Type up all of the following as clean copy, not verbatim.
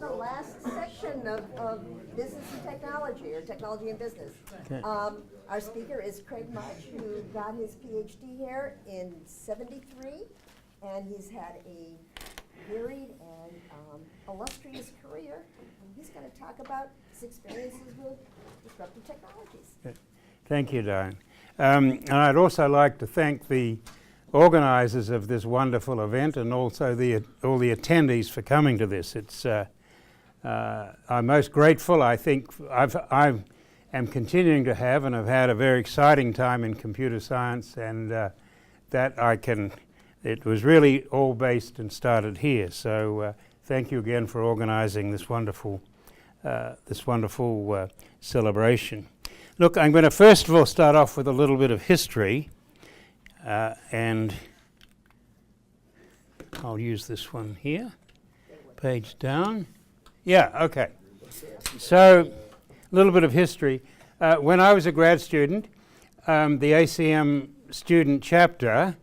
the last section of business and technology, or technology and business. Okay. Our speaker is Craig Mudge, who got his PhD here in '73, and he's had a varied and illustrious career. And he's going to talk about his experiences with disruptive technologies. Okay. Thank you, Diane. And I'd also like to thank the organizers of this wonderful event and also all the attendees for coming to this. It's I'm most grateful. I think I am continuing to have and have had a very exciting time in computer science, and it was really all based and started here. So thank you again for organizing this wonderful celebration. Look, I'm going to first of all start off with a little bit of history, and I'll use this one here, page down. Yeah, okay. So, a little bit of history. When I was a grad student, the ACM student chapter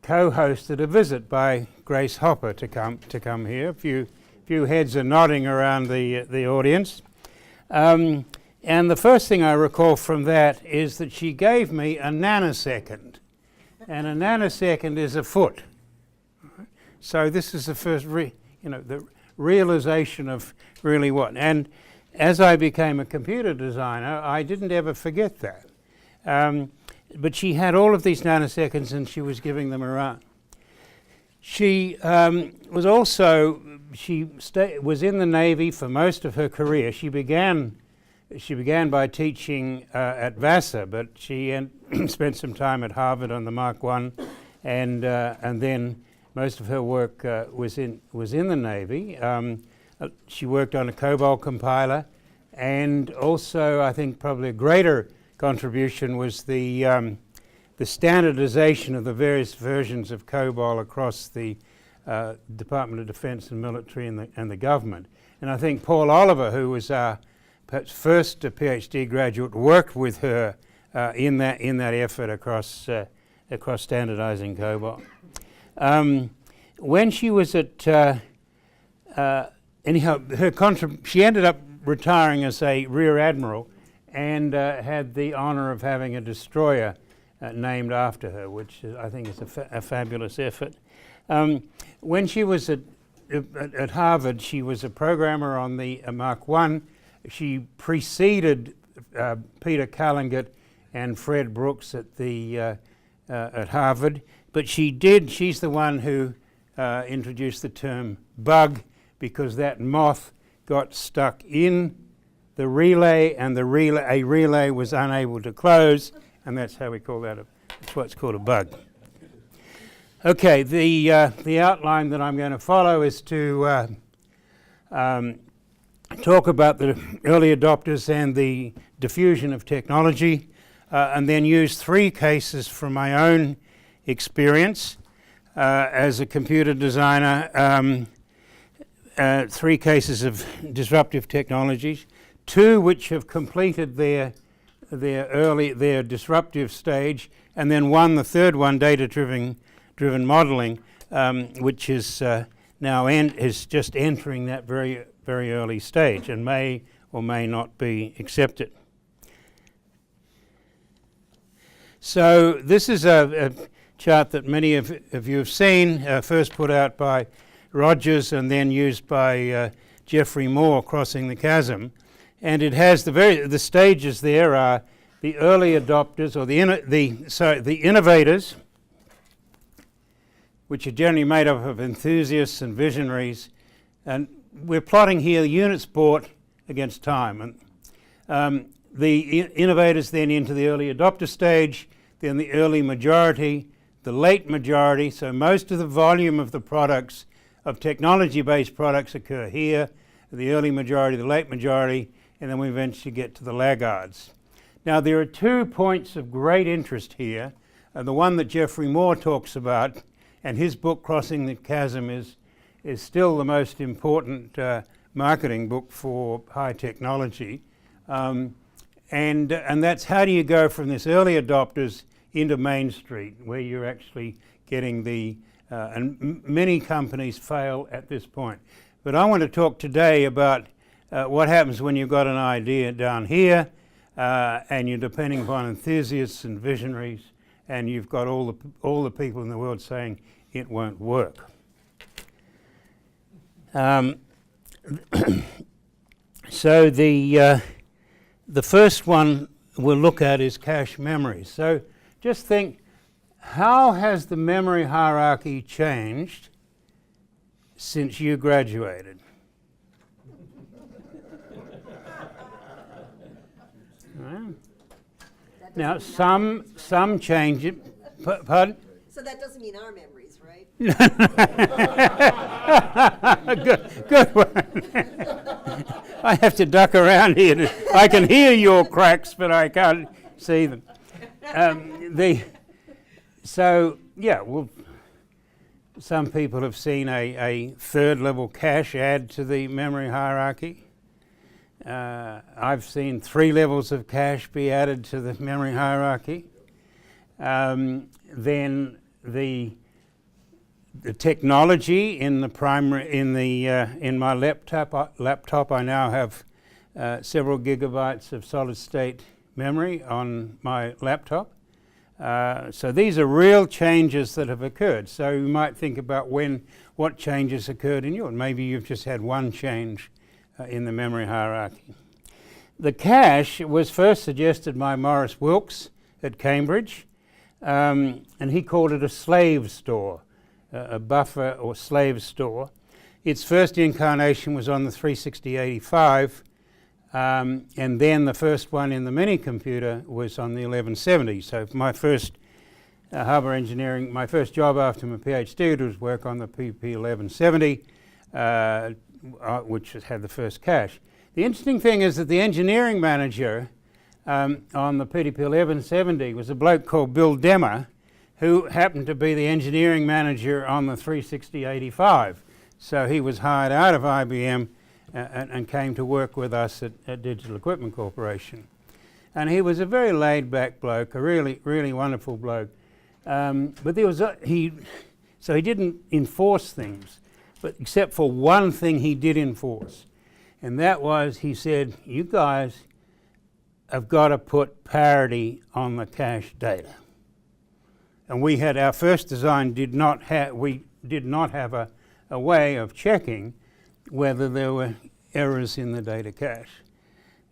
co-hosted a visit by Grace Hopper to come here. A few heads are nodding around the audience. And the first thing I recall from that is that she gave me a nanosecond. And a nanosecond is a foot. So this is the first, the realization of really what. And as I became a computer designer, I didn't ever forget that. But she had all of these nanoseconds and she was giving them around. She was also, was in the Navy for most of her career. She began by teaching at Vassar, but she spent some time at Harvard on the Mark I, and then most of her work was in the Navy. She worked on a COBOL compiler, and also I think probably a greater contribution was the standardization of the various versions of COBOL across the Department of Defense and military and the government. And I think Paul Oliver, who was our perhaps first PhD graduate, worked with her in that effort across standardizing COBOL. When she was at she ended up retiring as a rear admiral, and had the honor of having a destroyer named after her, which I think is a fabulous effort. When she was at Harvard, she was a programmer on the Mark I. She preceded Peter Callingett and Fred Brooks at Harvard, but she's the one who introduced the term bug, because that moth got stuck in the relay, and a relay was unable to close, and that's how we call that. That's what's called a bug. Okay, the outline that I'm going to follow is to talk about the early adopters and the diffusion of technology, and then use three cases from my own experience as a computer designer, three cases of disruptive technologies, two which have completed their disruptive stage, and then the third one, data-driven modeling, which is now is just entering that very early stage and may or may not be accepted. So this is a chart that many of you have seen, first put out by Rogers and then used by Geoffrey Moore, Crossing the Chasm. And it has the stages there are the early adopters, or the innovators, which are generally made up of enthusiasts and visionaries. And we're plotting here the units bought against time. And the innovators then into the early adopter stage, then the early majority, the late majority. So most of the volume of the products, of technology-based products, occur here, the early majority, the late majority, and then we eventually get to the laggards. Now there are 2 points of great interest here. The one that Geoffrey Moore talks about, and his book Crossing the Chasm is still the most important marketing book for high technology. And that's how do you go from this early adopters into Main Street, where you're actually getting and many companies fail at this point. But I want to talk today about what happens when you've got an idea down here and you're depending upon enthusiasts and visionaries, and you've got all the people in the world saying it won't work. So the first one we'll look at is cache memory. So just think, how has the memory hierarchy changed since you graduated? Right. Now some change it. Pardon? So that doesn't mean our memories, right? Good one. I have to duck around here. I can hear your cracks, but I can't see them. Some people have seen a third level cache add to the memory hierarchy. I've seen 3 levels of cache be added to the memory hierarchy. Then the technology in the primary in my laptop I now have several gigabytes of solid state memory on my laptop. So these are real changes that have occurred. So you might think about what changes occurred in yours. Maybe you've just had one change in the memory hierarchy. The cache was first suggested by Maurice Wilkes at Cambridge, and he called it a slave store, a buffer or slave store. Its first incarnation was on the 36085, and then the first one in the mini computer was on the 1170. So my first hardware engineering, my first job after my PhD was work on the PP 1170, which had the first cache. The interesting thing is that the engineering manager on the PDP 1170 was a bloke called Bill Demmer, who happened to be the engineering manager on the 36085. So he was hired out of IBM and came to work with us at Digital Equipment Corporation. And he was a very laid-back bloke, a really, really wonderful bloke. But there was he didn't enforce things, but except for one thing he did enforce. And that was, he said, you guys have got to put parity on the cache data. And we had our first design did not have a way of checking whether there were errors in the data cache.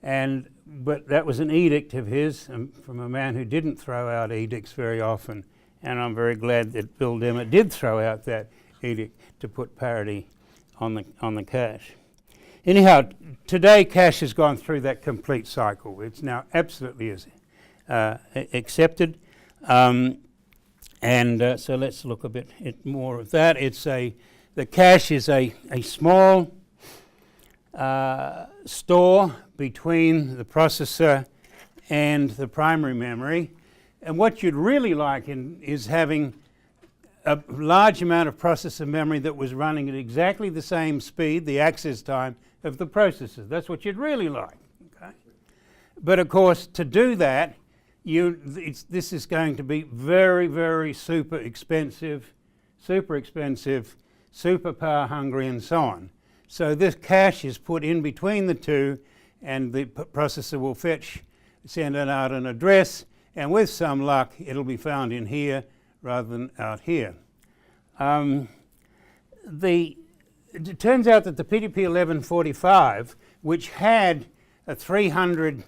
But that was an edict of his from a man who didn't throw out edicts very often. And I'm very glad that Bill Demmer did throw out that edict to put parity on the cache. Anyhow, today cache has gone through that complete cycle. It's now absolutely accepted. So let's look a bit more of that. The cache is a small store between the processor and the primary memory. And what you'd really like is having a large amount of processor memory that was running at exactly the same speed, the access time, of the processor. That's what you'd really like. Okay? But of course, to do that, this is going to be very, very super expensive, super power hungry, and so on. So this cache is put in between the two, and the processor will send out an address, and with some luck, it'll be found in here rather than out here. It turns out that the PDP 1145, which had a 300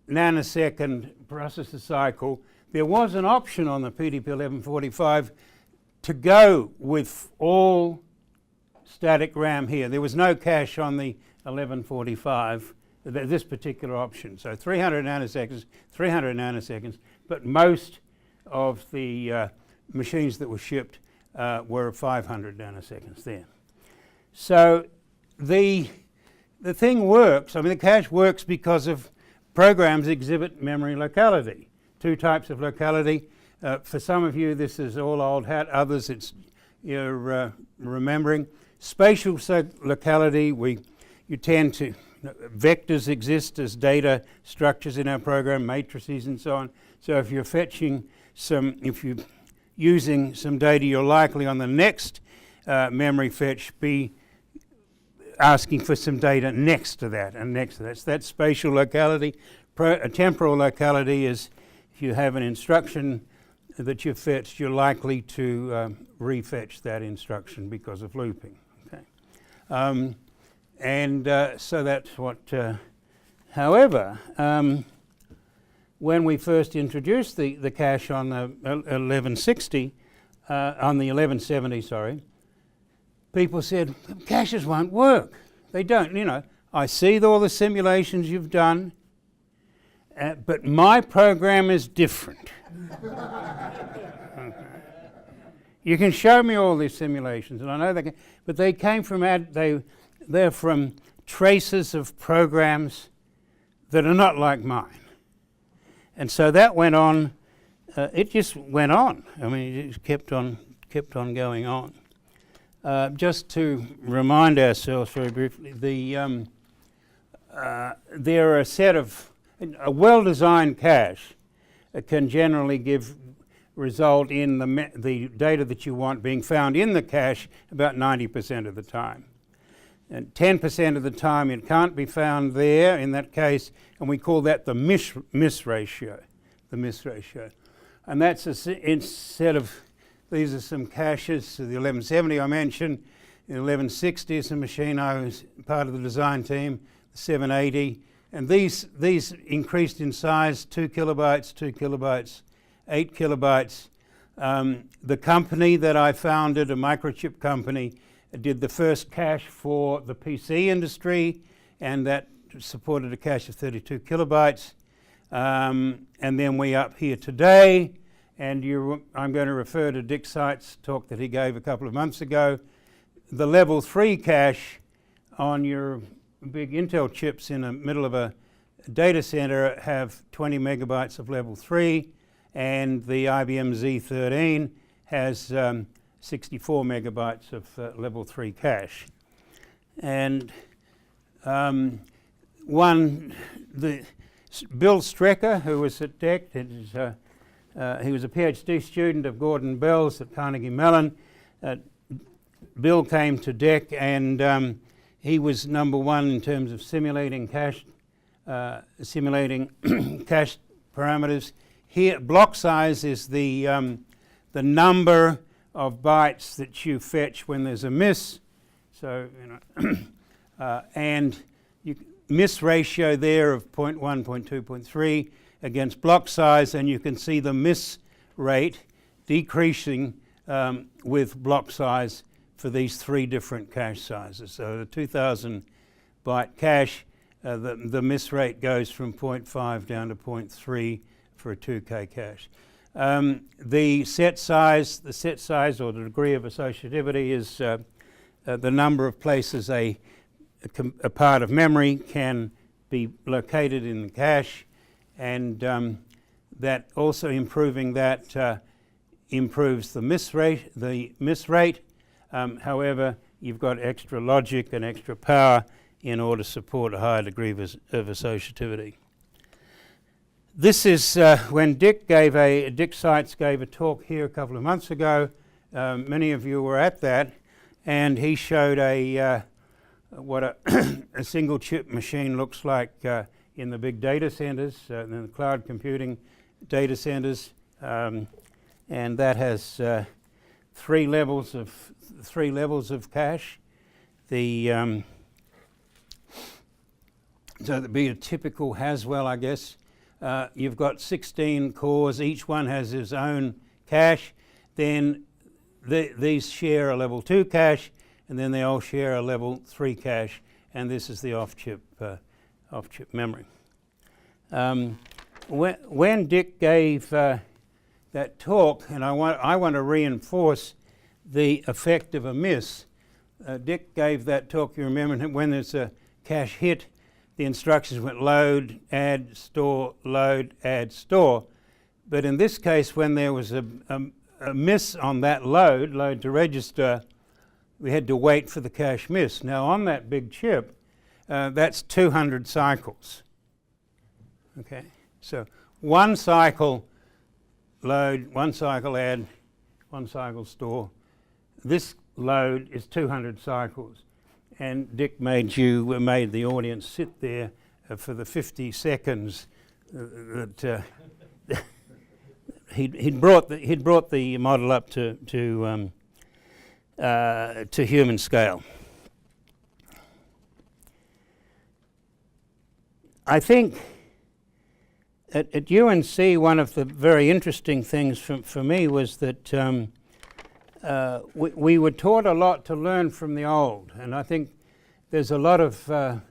nanosecond processor cycle, there was an option on the PDP 1145 to go with all static RAM here. There was no cache on the 1145, this particular option. So 300 nanoseconds, but most of the machines that were shipped were 500 nanoseconds there. So the thing works. I mean, the cache works because of programs exhibit memory locality. 2 types of locality. For some of you, this is all old hat. Others, you're remembering. Spatial locality, you tend to, vectors exist as data structures in our program, matrices and so on. So if you're if you're using some data, you're likely on the next memory fetch be asking for some data next to that and next to that. So that's spatial locality. Temporal locality is if you have an instruction that you've fetched, you're likely to refetch that instruction because of looping. Okay. So that's what. However, when we first introduced the cache on the 1160, on the 1170, sorry, people said caches won't work. They don't. You know, I see all the simulations you've done, but my program is different. You can show me all these simulations, and I know they can, but they came from they're from traces of programs that are not like mine. And so that went on. It just went on. I mean, it just kept on going on. Just to remind ourselves very briefly, there are a well-designed cache can generally result in the data that you want being found in the cache about 90% of the time. And 10% of the time it can't be found there in that case, and we call that the miss ratio. The miss ratio. And that's instead of, these are some caches. So the 1170 I mentioned, the 1160 is a machine I was part of the design team, the 780. And these increased in size, 2 kilobytes, 2 kilobytes, 8 kilobytes. The company that I founded, a microchip company, did the first cache for the PC industry, and that supported a cache of 32 kilobytes. And then we up here today, and I'm going to refer to Dick Site's talk that he gave a couple of months ago. The level 3 cache on your big Intel chips in the middle of a data center have 20 megabytes of level 3, and the IBM Z13 has 64 megabytes of level 3 cache. And Bill Strecker, who was at DEC, he was a PhD student of Gordon Bell's at Carnegie Mellon. Bill came to DEC, and he was number one in terms of simulating cache parameters. Here, block size is the number of bytes that you fetch when there's a miss. So, and miss ratio there of 0.1, 0.2, 0.3 against block size, and you can see the miss rate decreasing with block size for these 3 different cache sizes. So the 2,000 byte cache, the miss rate goes from 0.5 down to 0.3 for a 2K cache. The set size or the degree of associativity is the number of places a part of memory can be located in the cache, and that also improving that improves the miss rate. However, you've got extra logic and extra power in order to support a higher degree of associativity. This is when Dick Sites gave a talk here a couple of months ago. Many of you were at that, and he showed what a single chip machine looks like in the big data centers, in the cloud computing data centers, and that has 3 levels of cache. So that'd be a typical Haswell, I guess. You've got 16 cores, each one has its own cache. Then these share a level 2 cache, and then they all share a level 3 cache, and this is the off-chip memory. When Dick gave that talk, and I want to reinforce the effect of a miss. Dick gave that talk, you remember, when there's a cache hit, the instructions went load, add, store, load, add, store. But in this case, when there was a miss on that load to register, we had to wait for the cache miss. Now on that big chip, that's 200 cycles. Okay, so 1 cycle load, 1 cycle add, 1 cycle store. This load is 200 cycles. and Dick made the audience sit there for the 50 seconds that he'd brought the model up to human scale. I think at UNC, one of the very interesting things for me was that we were taught a lot to learn from the old, and I think there's a lot of a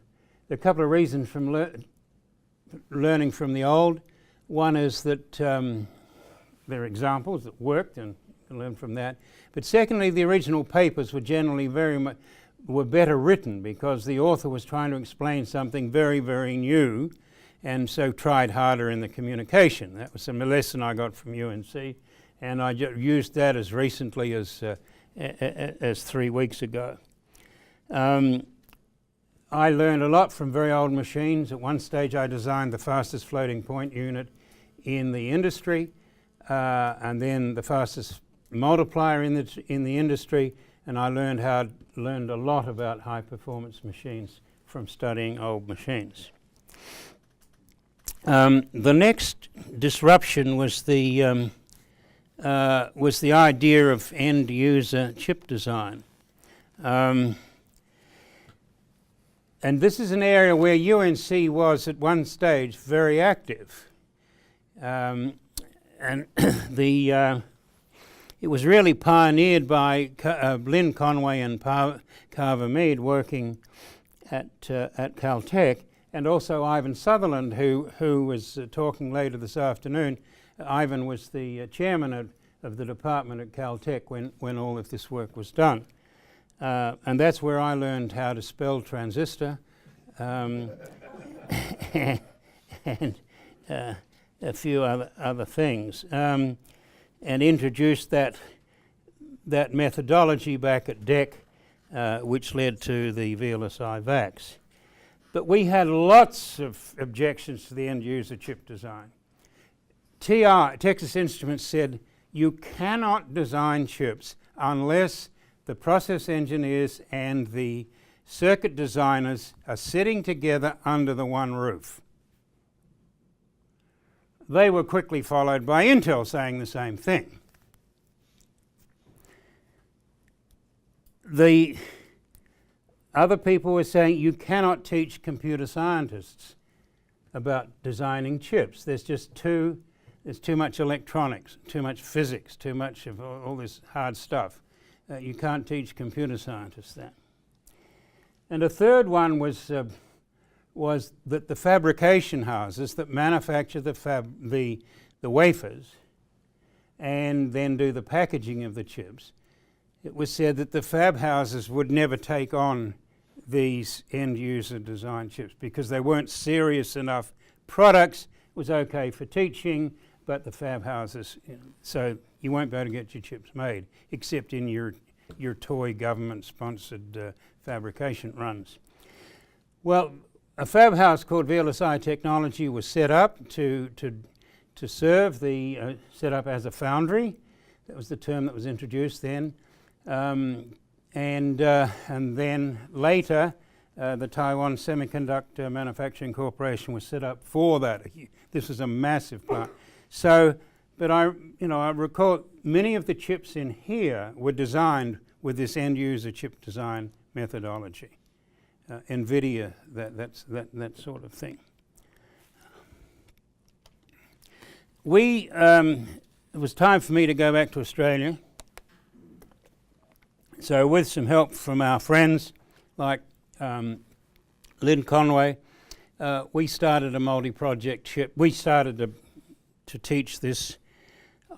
couple of reasons from learning from the old. One is that there are examples that worked, and you can learn from that. But secondly, the original papers were generally were better written because the author was trying to explain something very, very new, and so tried harder in the communication. That was a lesson I got from UNC, and I used that as recently as 3 weeks ago. I learned a lot from very old machines. At one stage I designed the fastest floating point unit in the industry, and then the fastest multiplier in the industry, and I learned a lot about high performance machines from studying old machines. The next disruption was the idea of end user chip design. And this is an area where UNC was at one stage very active. And it was really pioneered by Lynn Conway and Carver Mead working at Caltech, and also Ivan Sutherland, who was talking later this afternoon. Ivan was the chairman of the department at Caltech when all of this work was done. And that's where I learned how to spell transistor and a few other things, and introduced that methodology back at DEC, which led to the VLSI VAX. But we had lots of objections to the end user chip design. Texas Instruments said, you cannot design chips unless the process engineers and the circuit designers are sitting together under the one roof. They were quickly followed by Intel saying the same thing. The other people were saying you cannot teach computer scientists about designing chips. There's too much electronics, too much physics, too much of all this hard stuff. You can't teach computer scientists that. And a third one was that the fabrication houses that manufacture the wafers and then do the packaging of the chips, it was said that the fab houses would never take on these end user design chips because they weren't serious enough products. It was okay for teaching, but the fab houses, so you won't be able to get your chips made except in your toy government-sponsored fabrication runs. Well, a fab house called VLSI Technology was set up to serve set up as a foundry. That was the term that was introduced then. And then later, the Taiwan Semiconductor Manufacturing Corporation was set up for that. This was a massive plant. So, but I recall many of the chips in here were designed with this end-user chip design methodology. NVIDIA, that sort of thing. It was time for me to go back to Australia. So with some help from our friends like Lynn Conway, we started a multi-project chip. We started to teach this.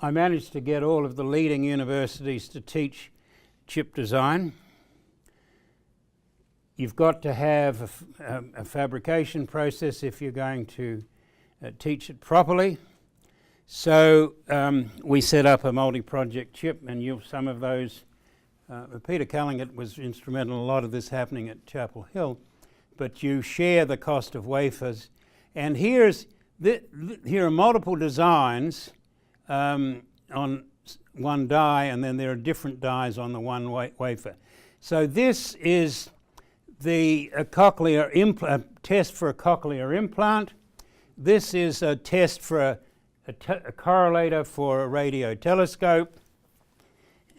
I managed to get all of the leading universities to teach chip design. You've got to have a fabrication process if you're going to teach it properly. So we set up a multi-project chip, and some of those, Peter Callingett was instrumental in a lot of this happening at Chapel Hill, but you share the cost of wafers. And here are multiple designs on one die, and then there are different dies on the one wafer. So this is a test for a cochlear implant. This is a test for a correlator for a radio telescope.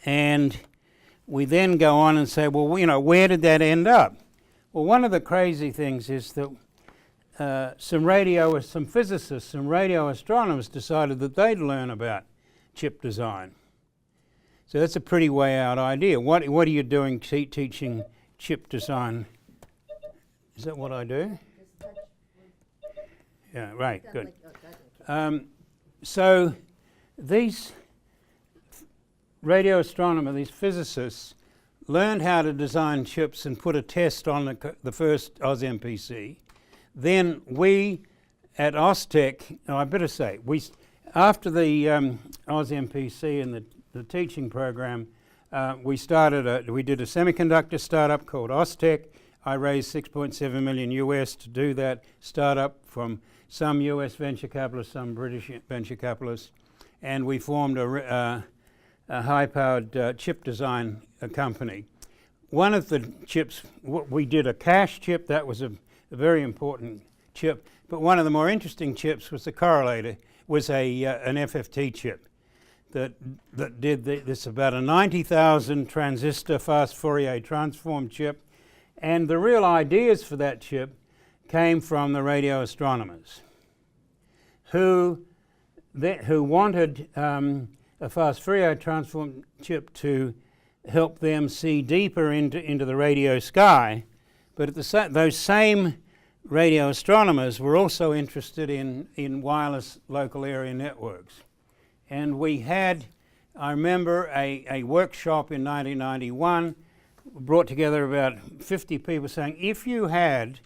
And we then go on and say, well, you know, where did that end up? Well, one of the crazy things is that some physicists, some radio astronomers decided that they'd learn about chip design. So that's a pretty way out idea. What are you doing teaching chip design? Is that what I do? Yeah, right, good. So these radio astronomers, these physicists, learned how to design chips and put a test on the first OzMPC. Then we at Oztech, I better say, after the OzMPC and the teaching program, we did a semiconductor startup called Oztech. I raised $6.7 million US to do that startup from some US venture capitalists, some British venture capitalists, and we formed a high-powered chip design company. One of the chips, we did a cache chip, that was a very important chip, but one of the more interesting chips was the correlator, was an FFT chip that did this, about a 90,000 transistor fast Fourier transform chip, and the real ideas for that chip came from the radio astronomers who wanted a fast Fourier transform chip to help them see deeper into the radio sky, but at those same radio astronomers were also interested in wireless local area networks. And we had, I remember, a workshop in 1991, brought together about 50 people saying, if you had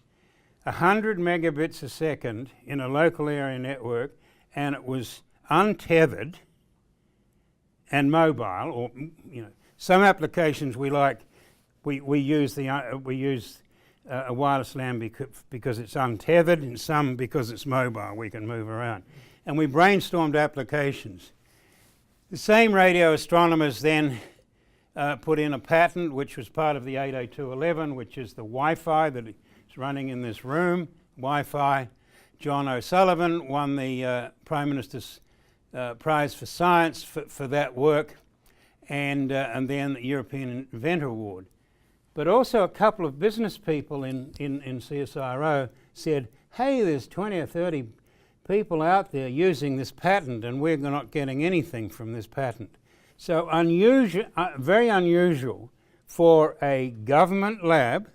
100 megabits a second in a local area network and it was untethered and mobile, or you know, some applications we use a wireless LAN because it's untethered, and some because it's mobile, we can move around. And we brainstormed applications. The same radio astronomers then put in a patent which was part of the 802.11, which is the Wi-Fi that is running in this room. Wi-Fi. John O'Sullivan won the Prime Minister's Prize for Science for that work, and then the European Inventor Award. But also a couple of business people in CSIRO said, hey, there's 20 or 30 people out there using this patent and we're not getting anything from this patent. So unusual, very unusual for a government lab,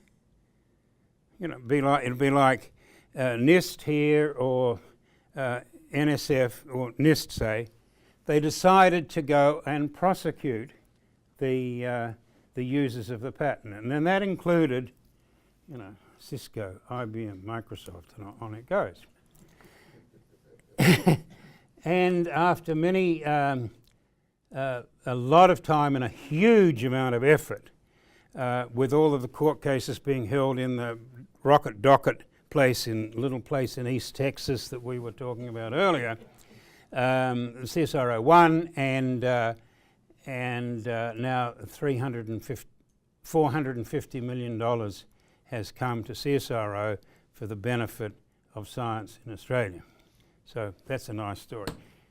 you know, it'd be like NIST here or NSF or NIST say, they decided to go and prosecute the users of the patent, and then that included, you know, Cisco, IBM, Microsoft, and on it goes. And after many, a lot of time and a huge amount of effort, with all of the court cases being held in the Rocket Docket little place in East Texas that we were talking about earlier, CSIRO won, and now $450 million has come to CSIRO for the benefit of science in Australia. So that's a nice story.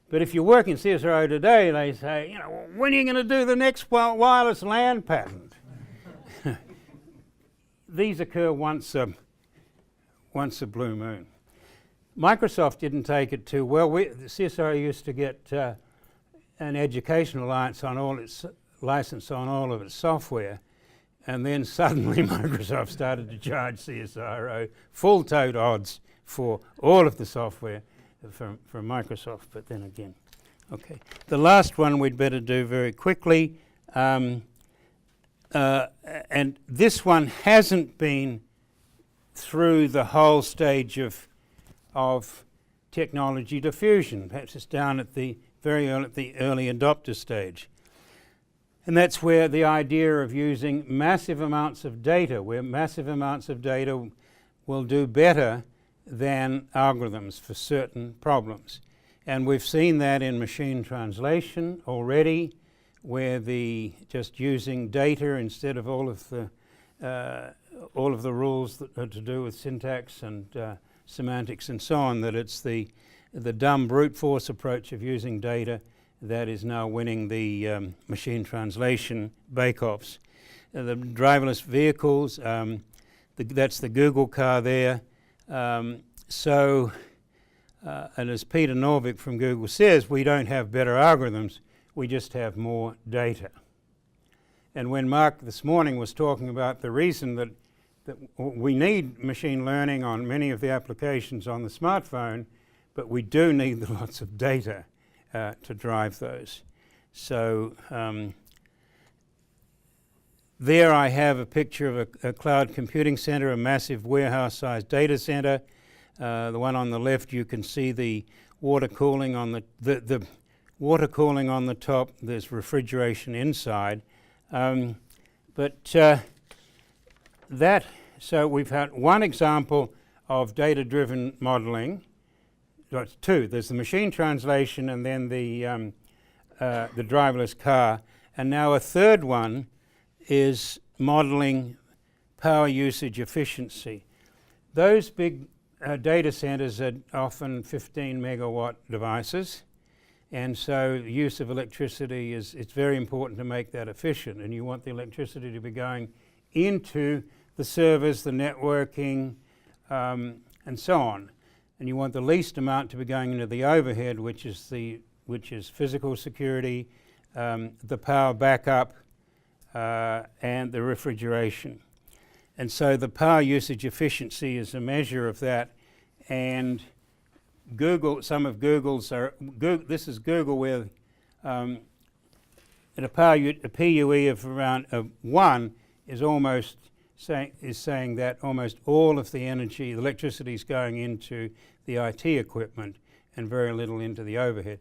But if you work in CSIRO today, they say, you know, when are you going to do the next wireless LAN patent? These occur once a blue moon. Microsoft didn't take it too well. The CSIRO used to get an educational license on all of its software, and then suddenly Microsoft started to charge CSIRO full tote odds for all of the software from Microsoft. But then again, okay. The last one we'd better do very quickly, and this one hasn't been through the whole stage of technology diffusion. Perhaps it's down at the very early adopter stage. And that's where the idea of using massive amounts of data, where massive amounts of data will do better than algorithms for certain problems. And we've seen that in machine translation already, where just using data instead of all of all of the rules that are to do with syntax and semantics and so on, that it's the dumb brute force approach of using data that is now winning the machine translation bake-offs. The driverless vehicles, that's the Google car there. And as Peter Norvig from Google says, we don't have better algorithms, we just have more data. And when Mark this morning was talking about the reason that we need machine learning on many of the applications on the smartphone, but we do need lots of data to drive those. So there I have a picture of a cloud computing center, a massive warehouse-sized data center. The one on the left, you can see the water cooling on the water cooling on the top. There's refrigeration inside. So we've had one example of data-driven modeling. That's two. There's the machine translation and then the driverless car. And now a third one is modeling power usage efficiency. Those big data centers are often 15 megawatt devices. And so the use of electricity it's very important to make that efficient. And you want the electricity to be going into the servers, the networking, and so on. And you want the least amount to be going into the overhead, which is physical security, the power backup, and the refrigeration. And so the power usage efficiency is a measure of that. And Google, some of Google's this is Google with at a PUE of around 1 is almost saying that almost all of the energy, the electricity is going into the IT equipment and very little into the overhead.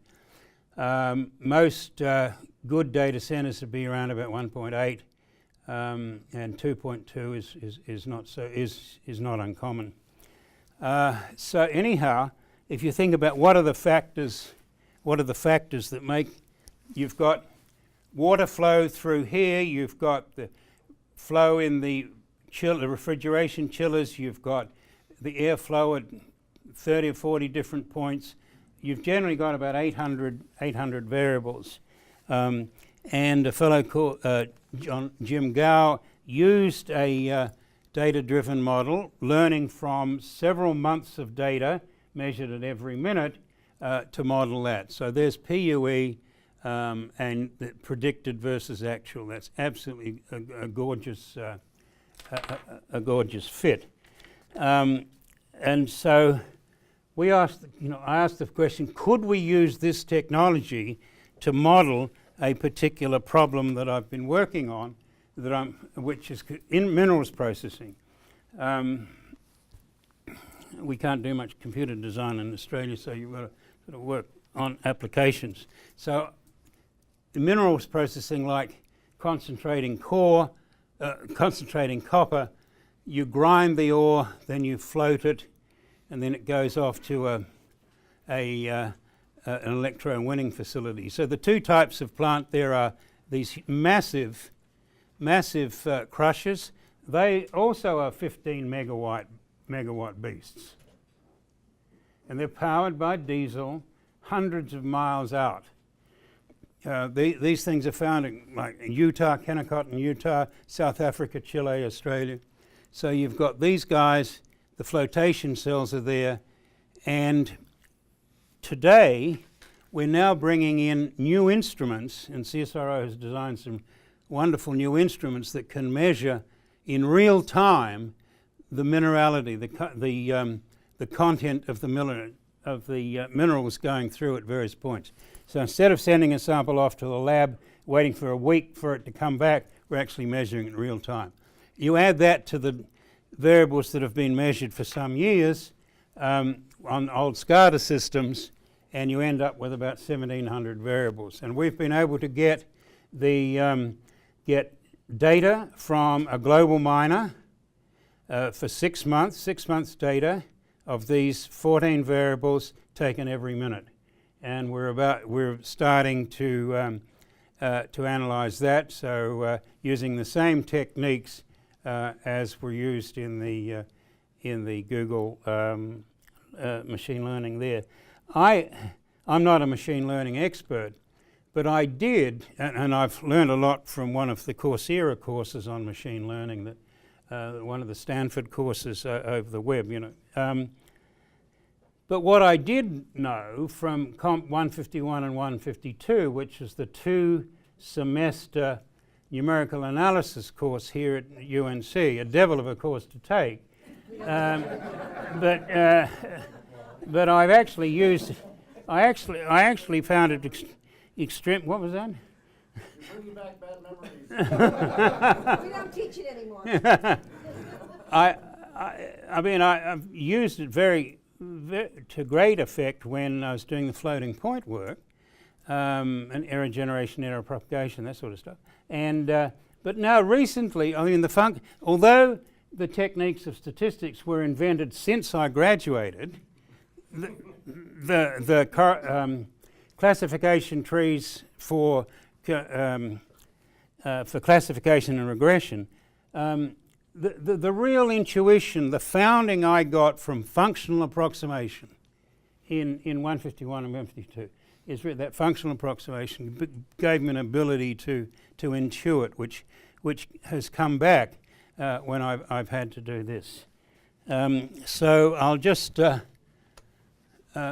Most good data centers would be around about 1.8, and 2.2 is not uncommon. So anyhow, if you think about what are the factors that make, you've got water flow through here, you've got the flow in the refrigeration chillers, you've got the airflow at 30 or 40 different points. You've generally got about 800 variables. And a fellow called Jim Gao used a data-driven model, learning from several months of data measured at every minute to model that. So there's PUE and the predicted versus actual. That's absolutely a gorgeous fit. And so we asked, I asked the question: could we use this technology to model a particular problem that I've been working on, which is in minerals processing? We can't do much computer design in Australia, so you've got to sort of work on applications. So minerals processing, like concentrating copper, you grind the ore, then you float it, and then it goes off to an electro-winning facility. So the two types of plant there are these massive crushers. They also are 15 megawatt beasts. And they're powered by diesel hundreds of miles out. These things are found in Utah, Kennecott in Utah, South Africa, Chile, Australia. So you've got these guys, the flotation cells are there, and today we're now bringing in new instruments, and CSIRO has designed some wonderful new instruments that can measure in real time the minerality, the content of the minerals going through at various points. So instead of sending a sample off to the lab, waiting for a week for it to come back, we're actually measuring it in real time. You add that to the variables that have been measured for some years on old SCADA systems, and you end up with about 1,700 variables. And we've been able to get data from a global miner for 6 months data of these 14 variables taken every minute. And we're starting to analyze that. So using the same techniques, as were used in the Google machine learning there. I'm not a machine learning expert, but I did, and I've learned a lot from one of the Coursera courses on machine learning, that one of the Stanford courses over the web, you know. But what I did know from Comp 151 and 152, which is the 2-semester numerical analysis course here at UNC, a devil of a course to take, but I've actually used. I actually found it extreme. What was that? You're bringing back bad memories. We don't teach it anymore. I mean, I've used it to great effect when I was doing the floating point work, and error generation, error propagation, that sort of stuff. And but now recently, I mean, although the techniques of statistics were invented since I graduated, the classification trees for classification and regression, the real intuition, the founding I got from functional approximation in 151 and 152 is that functional approximation gave me an ability to intuit, which has come back when I've had to do this. So I'll just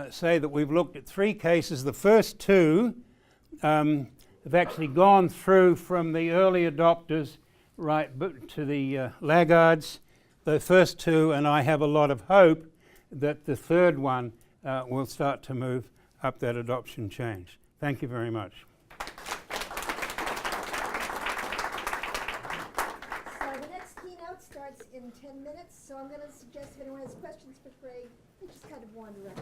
say that we've looked at 3 cases. The first 2 have actually gone through from the early adopters right to the laggards. The first 2, and I have a lot of hope that the third one will start to move up that adoption change. Thank you very much. So the next keynote starts in 10 minutes, so I'm going to suggest if anyone has questions for Craig, they just kind of wander up.